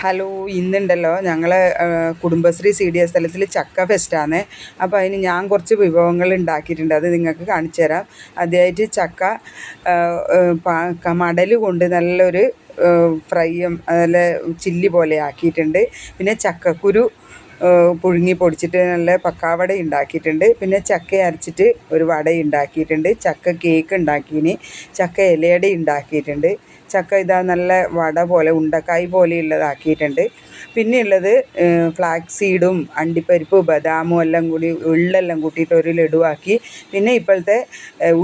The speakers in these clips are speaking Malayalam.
ഹലോ, ഇന്നുണ്ടല്ലോ ഞങ്ങൾ കുടുംബശ്രീ CDS തലത്തിൽ ചക്ക ഫെസ്റ്റാണ്. അപ്പോൾ അതിന് ഞാൻ കുറച്ച് വിഭവങ്ങൾ ഉണ്ടാക്കിയിട്ടുണ്ട്, അത് നിങ്ങൾക്ക് കാണിച്ചു തരാം. ആദ്യമായിട്ട് ചക്ക മടൽ കൊണ്ട് നല്ലൊരു ഫ്രൈയും നല്ല ചില്ലി പോലെ ആക്കിയിട്ടുണ്ട്. പിന്നെ ചക്കക്കുരു പുഴുങ്ങി പൊടിച്ചിട്ട് നല്ല പക്കാവട ഉണ്ടാക്കിയിട്ടുണ്ട്. പിന്നെ ചക്ക അരച്ചിട്ട് ഒരു വട ഉണ്ടാക്കിയിട്ടുണ്ട്. ചക്ക കേക്ക് ഉണ്ടാക്കിയിന്. ചക്ക ഇലയട ഉണ്ടാക്കിയിട്ടുണ്ട്. ചക്ക ഇതാ നല്ല വട പോലെ ഉണ്ടക്കായ് പോലെയുള്ളതാക്കിയിട്ടുണ്ട്. പിന്നെയുള്ളത് ഫ്ലാക്സ് സീഡും അണ്ടിപ്പരിപ്പ് ബദാമും എല്ലാം കൂടി എള്ളെല്ലാം കൂട്ടിയിട്ട് ഒരു ലഡുവാക്കി. പിന്നെ ഇപ്പോഴത്തെ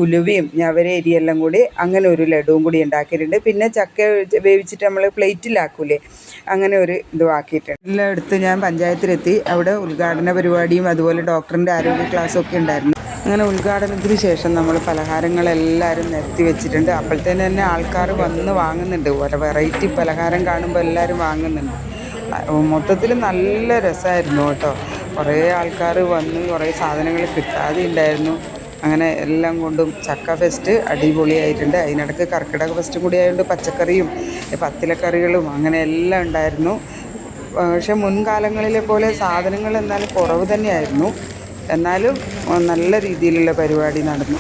ഉലുവയും ഞവരരിയെല്ലാം കൂടി അങ്ങനെ ഒരു ലഡുവും കൂടി ഉണ്ടാക്കിയിട്ടുണ്ട്. പിന്നെ ചക്ക വേവിച്ചിട്ട് നമ്മൾ പ്ലേറ്റിലാക്കൂലേ, അങ്ങനെ ഒരു ഇതും ആക്കിയിട്ടുണ്ട്. എല്ലാം എടുത്ത് ഞാൻ പഞ്ചായത്തിലെത്തി. അവിടെ ഉദ്ഘാടന പരിപാടിയും അതുപോലെ ഡോക്ടറിൻ്റെ ആരോഗ്യ ക്ലാസ്സും ഒക്കെ ഉണ്ടായിരുന്നു. അങ്ങനെ ഉദ്ഘാടനത്തിന് ശേഷം നമ്മൾ പലഹാരങ്ങളെല്ലാവരും നിരത്തി വെച്ചിട്ടുണ്ട്. അപ്പോഴത്തേന് തന്നെ ആൾക്കാർ വന്ന് വാങ്ങുന്നുണ്ട്. ഓരോ വെറൈറ്റി പലഹാരം കാണുമ്പോൾ എല്ലാവരും വാങ്ങുന്നുണ്ട്. മൊത്തത്തിൽ നല്ല രസമായിരുന്നു കേട്ടോ. കുറേ ആൾക്കാർ വന്ന് കുറേ സാധനങ്ങൾ കിട്ടാതെ ഉണ്ടായിരുന്നു. അങ്ങനെ എല്ലാം കൊണ്ടും ചക്ക ഫെസ്റ്റ് അടിപൊളിയായിട്ടുണ്ട്. അതിനിടയ്ക്ക് കർക്കിടക ഫെസ്റ്റും കൂടി ആയതുകൊണ്ട് പച്ചക്കറിയും പത്തിലക്കറികളും അങ്ങനെ എല്ലാം ഉണ്ടായിരുന്നു. പക്ഷെ മുൻകാലങ്ങളിലെ പോലെ സാധനങ്ങൾ എന്നാലും കുറവ് തന്നെയായിരുന്നു. എന്നാലും നല്ല രീതിയിലുള്ള പരിപാടി നടന്നു.